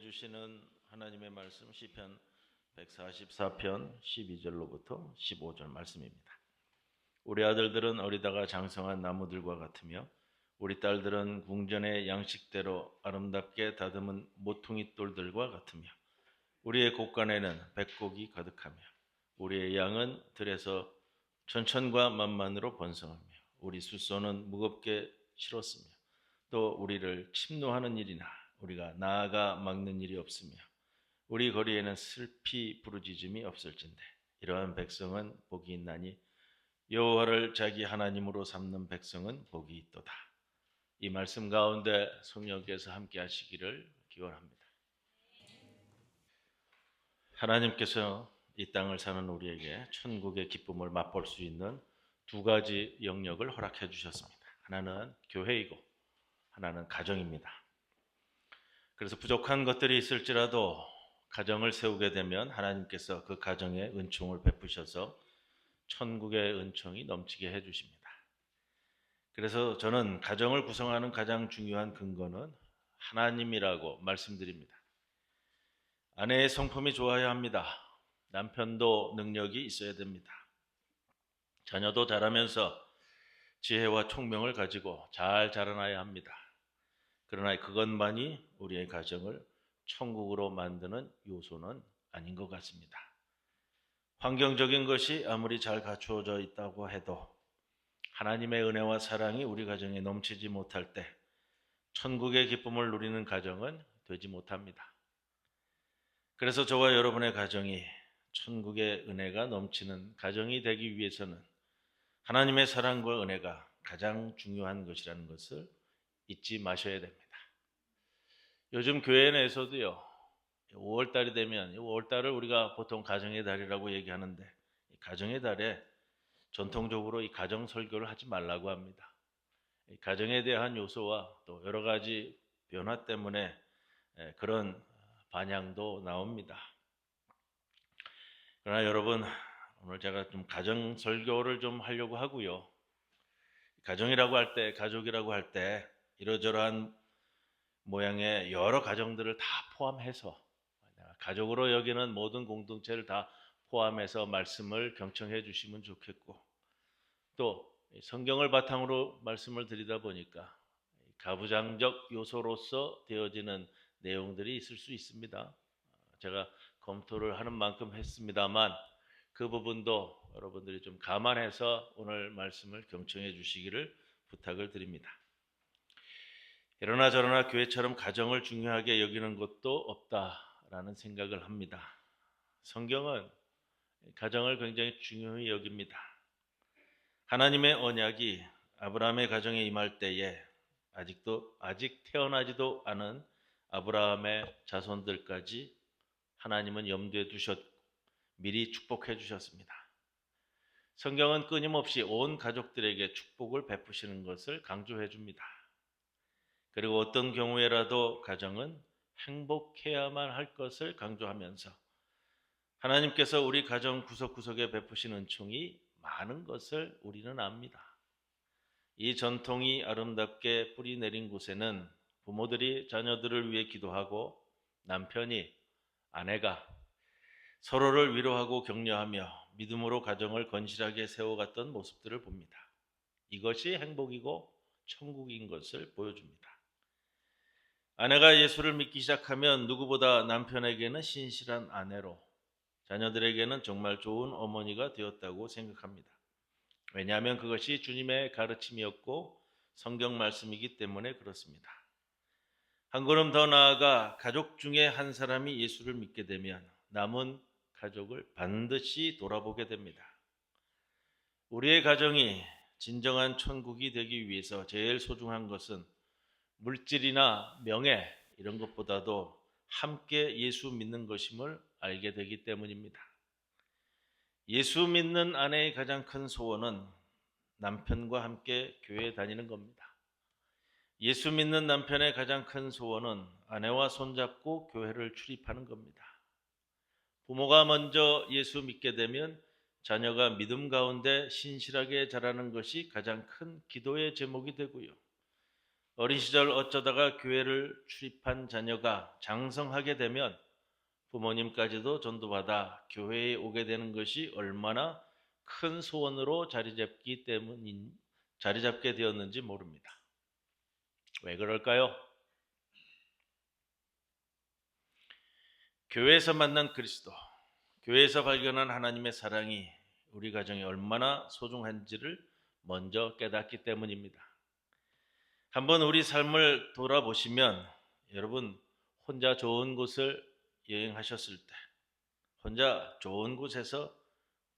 주시는 하나님의 말씀 시편 144편 12절로부터 15절 말씀입니다. 우리 아들들은 어리다가 장성한 나무들과 같으며 우리 딸들은 궁전의 양식대로 아름답게 다듬은 모퉁이 돌들과 같으며 우리의 곳간에는 백곡이 가득하며 우리의 양은 들에서 천천과 만만으로 번성하며 우리 숫소는 무겁게 실었으며 또 우리를 침노하는 일이나 우리가 나아가 막는 일이 없으며 우리 거리에는 슬피 부르짖음이 없을진대 이러한 백성은 복이 있나니 여호와를 자기 하나님으로 삼는 백성은 복이 있도다. 이 말씀 가운데 성령께서 함께 하시기를 기원합니다. 하나님께서 이 땅을 사는 우리에게 천국의 기쁨을 맛볼 수 있는 두 가지 영역을 허락해 주셨습니다. 하나는 교회이고 하나는 가정입니다. 그래서 부족한 것들이 있을지라도 가정을 세우게 되면 하나님께서 그 가정에 은총을 베푸셔서 천국의 은총이 넘치게 해주십니다. 그래서 저는 가정을 구성하는 가장 중요한 근거는 하나님이라고 말씀드립니다. 아내의 성품이 좋아야 합니다. 남편도 능력이 있어야 됩니다. 자녀도 자라면서 지혜와 총명을 가지고 잘 자라나야 합니다. 그러나 그것만이 우리의 가정을 천국으로 만드는 요소는 아닌 것 같습니다. 환경적인 것이 아무리 잘 갖추어져 있다고 해도 하나님의 은혜와 사랑이 우리 가정에 넘치지 못할 때 천국의 기쁨을 누리는 가정은 되지 못합니다. 그래서 저와 여러분의 가정이 천국의 은혜가 넘치는 가정이 되기 위해서는 하나님의 사랑과 은혜가 가장 중요한 것이라는 것을 잊지 마셔야 됩니다. 요즘 교회 내에서도요, 5월달이 되면 5월달을 우리가 보통 가정의 달이라고 얘기하는데 가정의 달에 전통적으로 이 가정 설교를 하지 말라고 합니다. 가정에 대한 요소와 또 여러 가지 변화 때문에 그런 반향도 나옵니다. 그러나 여러분, 오늘 제가 좀 가정 설교를 좀 하려고 하고요. 가정이라고 할 때, 가족이라고 할 때 이러저러한 모양의 여러 가정들을 다 포함해서 가족으로 여기는 모든 공동체를 다 포함해서 말씀을 경청해 주시면 좋겠고, 또 성경을 바탕으로 말씀을 드리다 보니까 가부장적 요소로서 되어지는 내용들이 있을 수 있습니다. 제가 검토를 하는 만큼 했습니다만 그 부분도 여러분들이 좀 감안해서 오늘 말씀을 경청해 주시기를 부탁을 드립니다. 이러나 저러나 교회처럼 가정을 중요하게 여기는 것도 없다라는 생각을 합니다. 성경은 가정을 굉장히 중요히 여깁니다. 하나님의 언약이 아브라함의 가정에 임할 때에 아직 태어나지도 않은 아브라함의 자손들까지 하나님은 염두에 두셨고 미리 축복해 주셨습니다. 성경은 끊임없이 온 가족들에게 축복을 베푸시는 것을 강조해 줍니다. 그리고 어떤 경우에라도 가정은 행복해야만 할 것을 강조하면서 하나님께서 우리 가정 구석구석에 베푸신 은총이 많은 것을 우리는 압니다. 이 전통이 아름답게 뿌리 내린 곳에는 부모들이 자녀들을 위해 기도하고 남편이 아내가 서로를 위로하고 격려하며 믿음으로 가정을 건실하게 세워갔던 모습들을 봅니다. 이것이 행복이고 천국인 것을 보여줍니다. 아내가 예수를 믿기 시작하면 누구보다 남편에게는 신실한 아내로 자녀들에게는 정말 좋은 어머니가 되었다고 생각합니다. 왜냐하면 그것이 주님의 가르침이었고 성경 말씀이기 때문에 그렇습니다. 한 걸음 더 나아가 가족 중에 한 사람이 예수를 믿게 되면 남은 가족을 반드시 돌아보게 됩니다. 우리의 가정이 진정한 천국이 되기 위해서 제일 소중한 것은 물질이나 명예 이런 것보다도 함께 예수 믿는 것임을 알게 되기 때문입니다. 예수 믿는 아내의 가장 큰 소원은 남편과 함께 교회에 다니는 겁니다. 예수 믿는 남편의 가장 큰 소원은 아내와 손잡고 교회를 출입하는 겁니다. 부모가 먼저 예수 믿게 되면 자녀가 믿음 가운데 신실하게 자라는 것이 가장 큰 기도의 제목이 되고요. 어린 시절 어쩌다가 교회를 출입한 자녀가 장성하게 되면 부모님까지도 전도받아 교회에 오게 되는 것이 얼마나 큰 소원으로 자리 잡게 되었는지 모릅니다. 왜 그럴까요? 교회에서 만난 그리스도, 교회에서 발견한 하나님의 사랑이 우리 가정에 얼마나 소중한지를 먼저 깨닫기 때문입니다. 한번 우리 삶을 돌아보시면 여러분 혼자 좋은 곳을 여행하셨을 때, 혼자 좋은 곳에서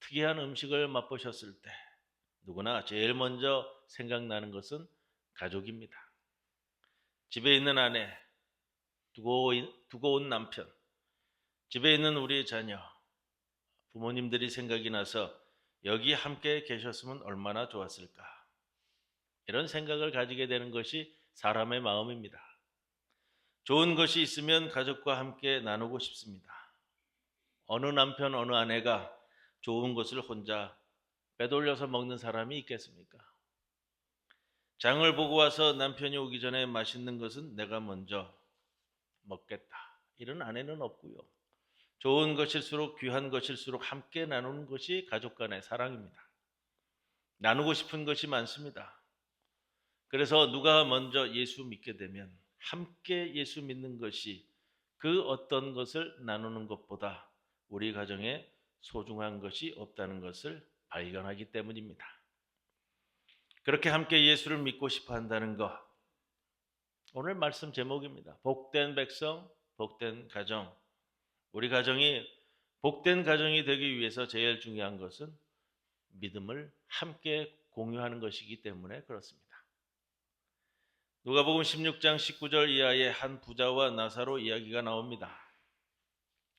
특이한 음식을 맛보셨을 때 누구나 제일 먼저 생각나는 것은 가족입니다. 집에 있는 아내, 두고 온 남편, 집에 있는 우리 자녀, 부모님들이 생각이 나서 여기 함께 계셨으면 얼마나 좋았을까. 이런 생각을 가지게 되는 것이 사람의 마음입니다. 좋은 것이 있으면 가족과 함께 나누고 싶습니다. 어느 남편, 어느 아내가 좋은 것을 혼자 빼돌려서 먹는 사람이 있겠습니까? 장을 보고 와서 남편이 오기 전에 맛있는 것은 내가 먼저 먹겠다. 이런 아내는 없고요. 좋은 것일수록 귀한 것일수록 함께 나누는 것이 가족 간의 사랑입니다. 나누고 싶은 것이 많습니다. 그래서 누가 먼저 예수 믿게 되면 함께 예수 믿는 것이 그 어떤 것을 나누는 것보다 우리 가정에 소중한 것이 없다는 것을 발견하기 때문입니다. 그렇게 함께 예수를 믿고 싶어 한다는 것, 오늘 말씀 제목입니다. 복된 백성, 복된 가정. 우리 가정이 복된 가정이 되기 위해서 제일 중요한 것은 믿음을 함께 공유하는 것이기 때문에 그렇습니다. 누가복음 16장 19절 이하에 한 부자와 나사로 이야기가 나옵니다.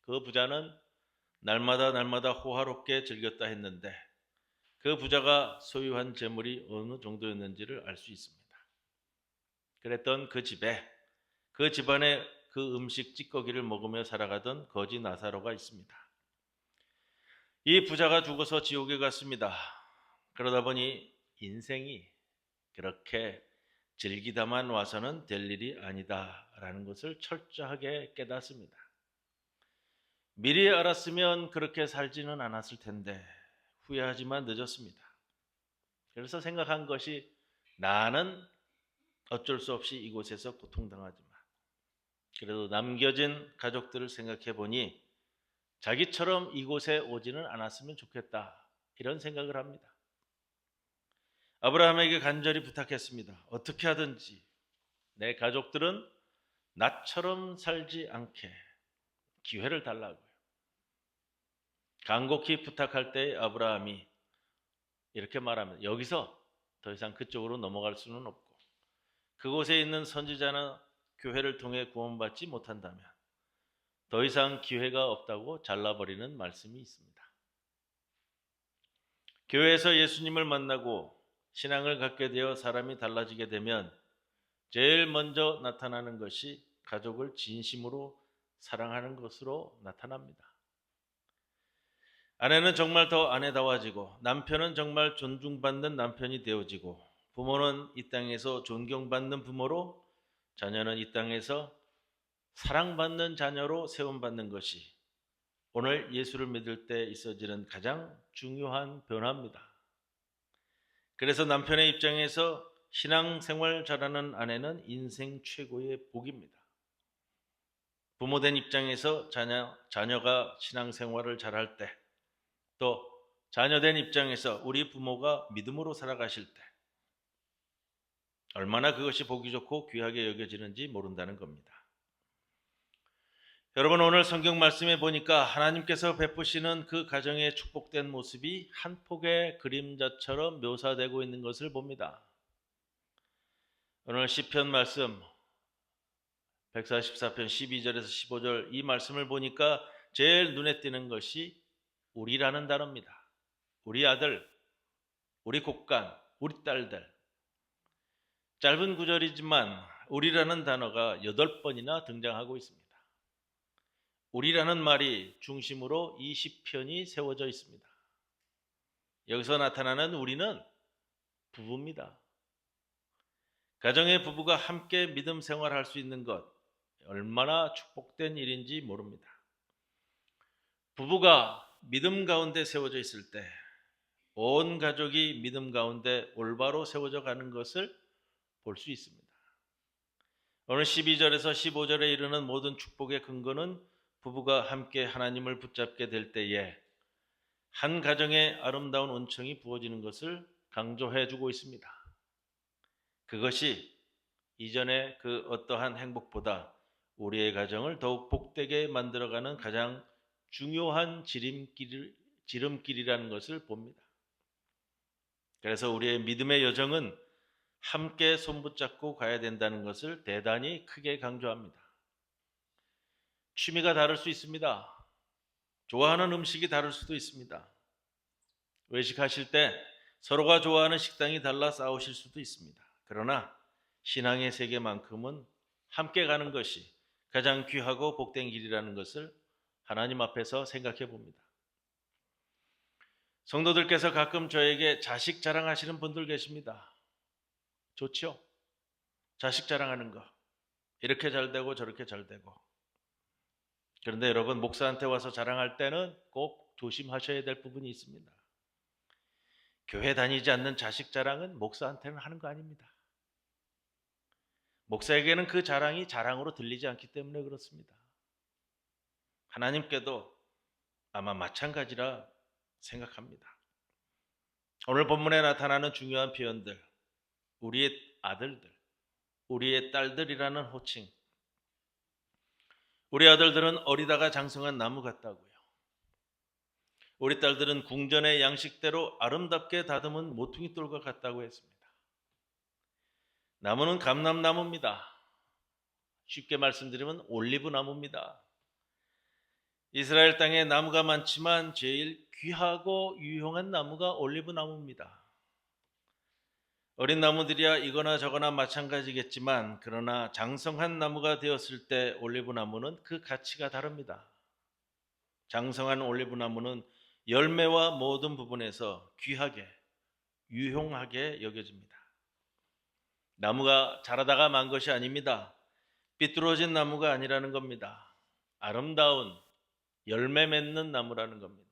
그 부자는 날마다 호화롭게 즐겼다 했는데 그 부자가 소유한 재물이 어느 정도였는지를 알 수 있습니다. 그랬던 그 집안에 그 음식 찌꺼기를 먹으며 살아가던 거지 나사로가 있습니다. 이 부자가 죽어서 지옥에 갔습니다. 그러다 보니 인생이 그렇게 즐기다만 와서는 될 일이 아니다라는 것을 철저하게 깨닫습니다. 미리 알았으면 그렇게 살지는 않았을 텐데 후회하지만 늦었습니다. 그래서 생각한 것이 나는 어쩔 수 없이 이곳에서 고통당하지만 그래도 남겨진 가족들을 생각해 보니 자기처럼 이곳에 오지는 않았으면 좋겠다. 이런 생각을 합니다. 아브라함에게 간절히 부탁했습니다. 어떻게 하든지 내 가족들은 나처럼 살지 않게 기회를 달라고요. 간곡히 부탁할 때 아브라함이 이렇게 말합니다. 여기서 더 이상 그쪽으로 넘어갈 수는 없고 그곳에 있는 선지자나 교회를 통해 구원받지 못한다면 더 이상 기회가 없다고 잘라버리는 말씀이 있습니다. 교회에서 예수님을 만나고 신앙을 갖게 되어 사람이 달라지게 되면 제일 먼저 나타나는 것이 가족을 진심으로 사랑하는 것으로 나타납니다. 아내는 정말 더 아내다워지고 남편은 정말 존중받는 남편이 되어지고 부모는 이 땅에서 존경받는 부모로 자녀는 이 땅에서 사랑받는 자녀로 세움받는 것이 오늘 예수를 믿을 때 있어지는 가장 중요한 변화입니다. 그래서 남편의 입장에서 신앙생활 잘하는 아내는 인생 최고의 복입니다. 부모된 입장에서 자녀가 신앙생활을 잘할 때, 또 자녀된 입장에서 우리 부모가 믿음으로 살아가실 때 얼마나 그것이 보기 좋고 귀하게 여겨지는지 모른다는 겁니다. 여러분 오늘 성경 말씀에 보니까 하나님께서 베푸시는 그 가정의 축복된 모습이 한 폭의 그림자처럼 묘사되고 있는 것을 봅니다. 오늘 시편 말씀 144편 12절에서 15절 이 말씀을 보니까 제일 눈에 띄는 것이 우리라는 단어입니다. 우리 아들, 우리 곡간, 우리 딸들. 짧은 구절이지만 우리라는 단어가 8번이나 등장하고 있습니다. 우리라는 말이 중심으로 이 시편이 세워져 있습니다. 여기서 나타나는 우리는 부부입니다. 가정의 부부가 함께 믿음 생활할 수 있는 것 얼마나 축복된 일인지 모릅니다. 부부가 믿음 가운데 세워져 있을 때 온 가족이 믿음 가운데 올바로 세워져 가는 것을 볼 수 있습니다. 오늘 12절에서 15절에 이르는 모든 축복의 근거는 부부가 함께 하나님을 붙잡게 될 때에 한 가정의 아름다운 은총이 부어지는 것을 강조해 주고 있습니다. 그것이 이전의 그 어떠한 행복보다 우리의 가정을 더욱 복되게 만들어가는 가장 중요한 지름길이라는 것을 봅니다. 그래서 우리의 믿음의 여정은 함께 손붙잡고 가야 된다는 것을 대단히 크게 강조합니다. 취미가 다를 수 있습니다. 좋아하는 음식이 다를 수도 있습니다. 외식하실 때 서로가 좋아하는 식당이 달라 싸우실 수도 있습니다. 그러나 신앙의 세계만큼은 함께 가는 것이 가장 귀하고 복된 길이라는 것을 하나님 앞에서 생각해 봅니다. 성도들께서 가끔 저에게 자식 자랑하시는 분들 계십니다. 좋죠? 자식 자랑하는 거. 이렇게 잘 되고 저렇게 잘 되고. 그런데 여러분, 목사한테 와서 자랑할 때는 꼭 조심하셔야 될 부분이 있습니다. 교회 다니지 않는 자식 자랑은 목사한테는 하는 거 아닙니다. 목사에게는 그 자랑이 자랑으로 들리지 않기 때문에 그렇습니다. 하나님께도 아마 마찬가지라 생각합니다. 오늘 본문에 나타나는 중요한 표현들, 우리의 아들들, 우리의 딸들이라는 호칭. 우리 아들들은 어리다가 장성한 나무 같다고요. 우리 딸들은 궁전의 양식대로 아름답게 다듬은 모퉁이 돌과 같다고 했습니다. 나무는 감람나무입니다. 쉽게 말씀드리면 올리브 나무입니다. 이스라엘 땅에 나무가 많지만 제일 귀하고 유용한 나무가 올리브 나무입니다. 어린 나무들이야 이거나 저거나 마찬가지겠지만 그러나 장성한 나무가 되었을 때 올리브 나무는 그 가치가 다릅니다. 장성한 올리브 나무는 열매와 모든 부분에서 귀하게, 유용하게 여겨집니다. 나무가 자라다가 만 것이 아닙니다. 삐뚤어진 나무가 아니라는 겁니다. 아름다운 열매 맺는 나무라는 겁니다.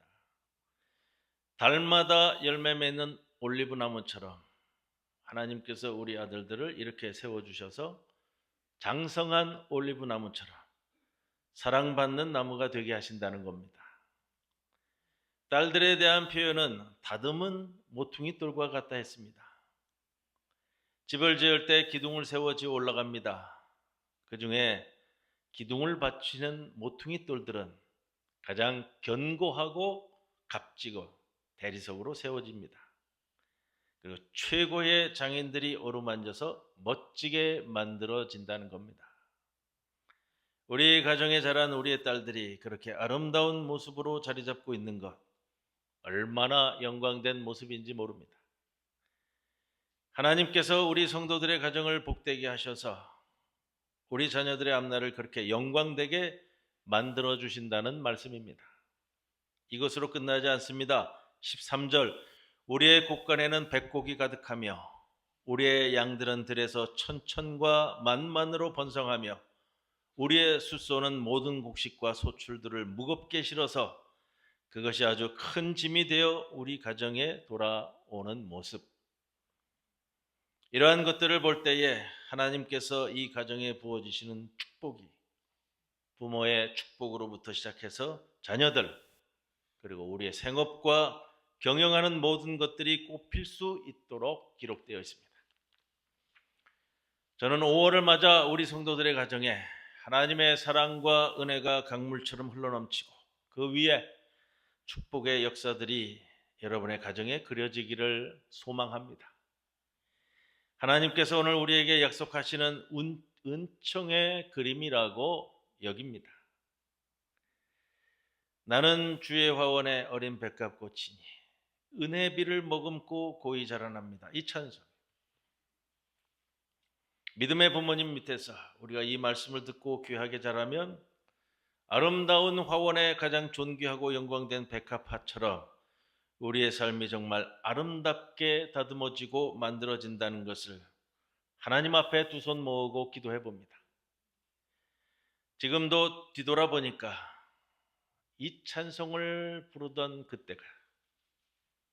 달마다 열매 맺는 올리브 나무처럼 하나님께서 우리 아들들을 이렇게 세워주셔서 장성한 올리브 나무처럼 사랑받는 나무가 되게 하신다는 겁니다. 딸들에 대한 표현은 다듬은 모퉁이 돌과 같다 했습니다. 집을 지을 때 기둥을 세워 지어 올라갑니다. 그 중에 기둥을 받치는 모퉁이 돌들은 가장 견고하고 값지고 대리석으로 세워집니다. 그리고 최고의 장인들이 어루만져서 멋지게 만들어진다는 겁니다. 우리 가정에 자란 우리의 딸들이 그렇게 아름다운 모습으로 자리 잡고 있는 것 얼마나 영광된 모습인지 모릅니다. 하나님께서 우리 성도들의 가정을 복되게 하셔서 우리 자녀들의 앞날을 그렇게 영광되게 만들어 주신다는 말씀입니다. 이것으로 끝나지 않습니다. 13절, 우리의 곳간에는 백곡이 가득하며 우리의 양들은 들에서 천천과 만만으로 번성하며 우리의 숫소는 모든 곡식과 소출들을 무겁게 실어서 그것이 아주 큰 짐이 되어 우리 가정에 돌아오는 모습. 이러한 것들을 볼 때에 하나님께서 이 가정에 부어주시는 축복이 부모의 축복으로부터 시작해서 자녀들 그리고 우리의 생업과 경영하는 모든 것들이 꼽힐 수 있도록 기록되어 있습니다. 저는 5월을 맞아 우리 성도들의 가정에 하나님의 사랑과 은혜가 강물처럼 흘러넘치고 그 위에 축복의 역사들이 여러분의 가정에 그려지기를 소망합니다. 하나님께서 오늘 우리에게 약속하시는 은총의 그림이라고 여깁니다. 나는 주의 화원의 어린 백합꽃이니 은혜비를 머금고 고이 자라납니다. 이 찬송. 믿음의 부모님 밑에서 우리가 이 말씀을 듣고 귀하게 자라면 아름다운 화원의 가장 존귀하고 영광된 백합화처럼 우리의 삶이 정말 아름답게 다듬어지고 만들어진다는 것을 하나님 앞에 두 손 모으고 기도해 봅니다. 지금도 뒤돌아보니까 이 찬송을 부르던 그때가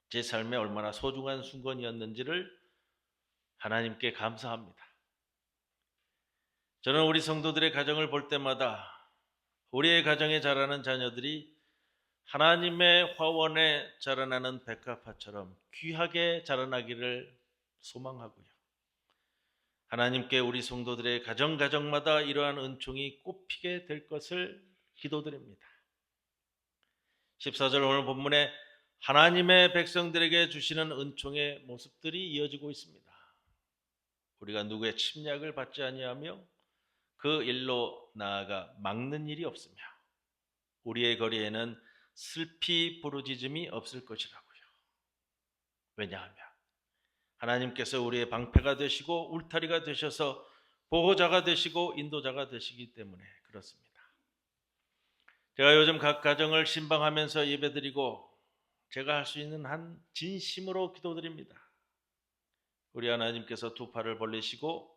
제 삶에 얼마나 소중한 순간이었는지를 하나님께 감사합니다. 저는 우리 성도들의 가정을 볼 때마다 우리의 가정에 자라는 자녀들이 하나님의 화원에 자라나는 백합화처럼 귀하게 자라나기를 소망하고요. 하나님께 우리 성도들의 가정마다 이러한 은총이 꽃피게 될 것을 기도드립니다. 14절 오늘 본문에 하나님의 백성들에게 주시는 은총의 모습들이 이어지고 있습니다. 우리가 누구의 침략을 받지 아니하며 그 일로 나아가 막는 일이 없으며 우리의 거리에는 슬피 부르짖음이 없을 것이라고요. 왜냐하면 하나님께서 우리의 방패가 되시고 울타리가 되셔서 보호자가 되시고 인도자가 되시기 때문에 그렇습니다. 제가 요즘 각 가정을 신방하면서 예배드리고 제가 할 수 있는 한 진심으로 기도드립니다. 우리 하나님께서 두 팔을 벌리시고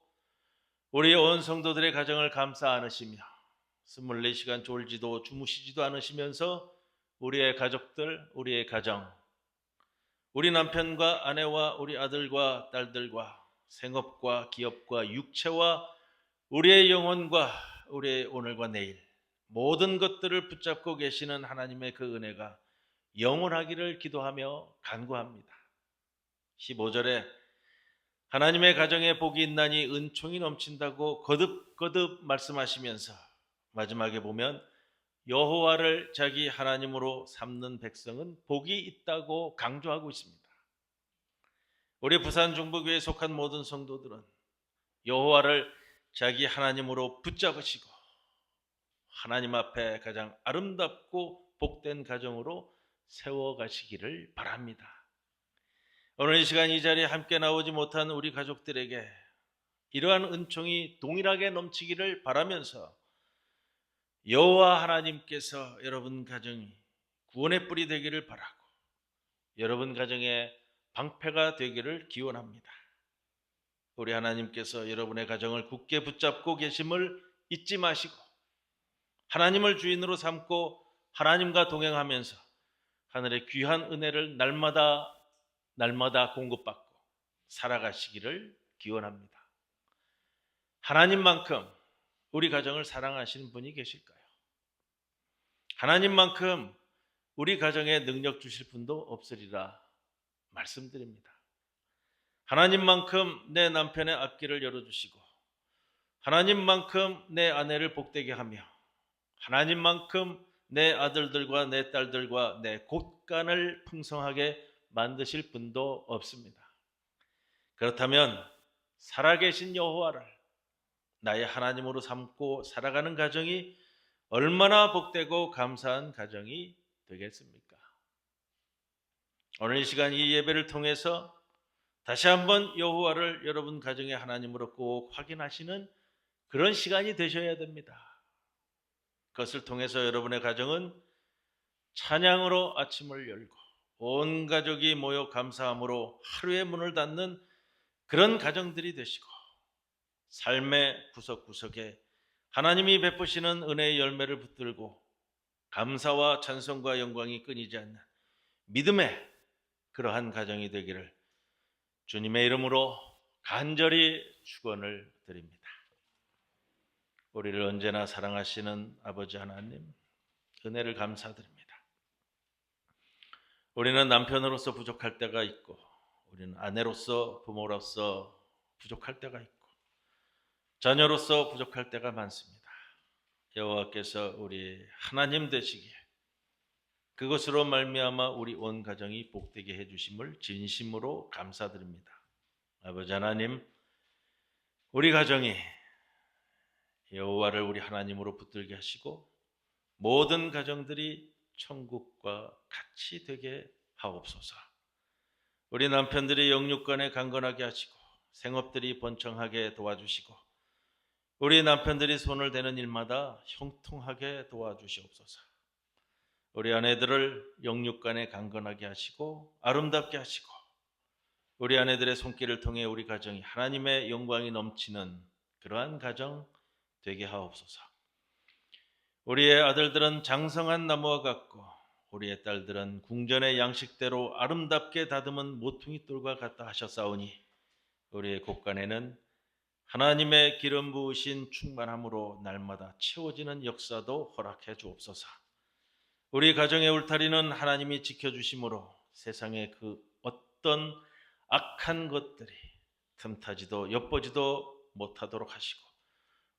우리 온 성도들의 가정을 감싸 안으시며 24시간 졸지도 주무시지도 않으시면서 우리의 가족들, 우리의 가정, 우리 남편과 아내와 우리 아들과 딸들과 생업과 기업과 육체와 우리의 영혼과 우리의 오늘과 내일 모든 것들을 붙잡고 계시는 하나님의 그 은혜가 영원하기를 기도하며 간구합니다. 15절에 하나님의 가정에 복이 있나니 은총이 넘친다고 거듭 말씀하시면서 마지막에 보면 여호와를 자기 하나님으로 삼는 백성은 복이 있다고 강조하고 있습니다. 우리 부산 중부교회에 속한 모든 성도들은 여호와를 자기 하나님으로 붙잡으시고 하나님 앞에 가장 아름답고 복된 가정으로 세워가시기를 바랍니다. 오늘 이 시간 이 자리에 함께 나오지 못한 우리 가족들에게 이러한 은총이 동일하게 넘치기를 바라면서 여호와 하나님께서 여러분 가정이 구원의 뿔이 되기를 바라고 여러분 가정의 방패가 되기를 기원합니다. 우리 하나님께서 여러분의 가정을 굳게 붙잡고 계심을 잊지 마시고 하나님을 주인으로 삼고 하나님과 동행하면서 하늘의 귀한 은혜를 날마다 공급받고 살아가시기를 기원합니다. 하나님만큼 우리 가정을 사랑하시는 분이 계실까요? 하나님만큼 우리 가정에 능력 주실 분도 없으리라 말씀드립니다. 하나님만큼 내 남편의 앞길을 열어주시고 하나님만큼 내 아내를 복되게 하며 하나님만큼 내 아들들과 내 딸들과 내 곳간을 풍성하게 만드실 분도 없습니다. 그렇다면 살아계신 여호와를 나의 하나님으로 삼고 살아가는 가정이 얼마나 복되고 감사한 가정이 되겠습니까? 오늘 이 시간 이 예배를 통해서 다시 한번 여호와를 여러분 가정의 하나님으로 꼭 확인하시는 그런 시간이 되셔야 됩니다. 그것을 통해서 여러분의 가정은 찬양으로 아침을 열고 온 가족이 모여 감사함으로 하루의 문을 닫는 그런 가정들이 되시고 삶의 구석구석에 하나님이 베푸시는 은혜의 열매를 붙들고 감사와 찬송과 영광이 끊이지 않는 믿음의 그러한 가정이 되기를 주님의 이름으로 간절히 축원을 드립니다. 우리를 언제나 사랑하시는 아버지 하나님, 은혜를 감사드립니다. 우리는 남편으로서 부족할 때가 있고 우리는 아내로서 부모로서 부족할 때가 있고 자녀로서 부족할 때가 많습니다. 여호와께서 우리 하나님 되시기에 그것으로 말미암아 우리 온 가정이 복되게 해주심을 진심으로 감사드립니다. 아버지 하나님, 우리 가정이 여호와를 우리 하나님으로 붙들게 하시고 모든 가정들이 천국과 같이 되게 하옵소서. 우리 남편들이 영육간에 강건하게 하시고 생업들이 번창하게 도와주시고 우리 남편들이 손을 대는 일마다 형통하게 도와주시옵소서. 우리 아내들을 영육간에 강건하게 하시고 아름답게 하시고 우리 아내들의 손길을 통해 우리 가정이 하나님의 영광이 넘치는 그러한 가정 되게 하옵소서. 우리의 아들들은 장성한 나무와 같고 우리의 딸들은 궁전의 양식대로 아름답게 다듬은 모퉁이 돌과 같다 하셨사오니 우리의 곳간에는 하나님의 기름 부으신 충만함으로 날마다 채워지는 역사도 허락해 주옵소서. 우리 가정의 울타리는 하나님이 지켜주심으로 세상의 그 어떤 악한 것들이 틈타지도 엿보지도 못하도록 하시고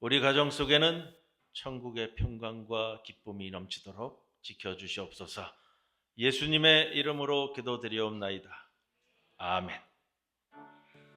우리 가정 속에는 천국의 평강과 기쁨이 넘치도록 지켜주시옵소서. 예수님의 이름으로 기도드리옵나이다. 아멘.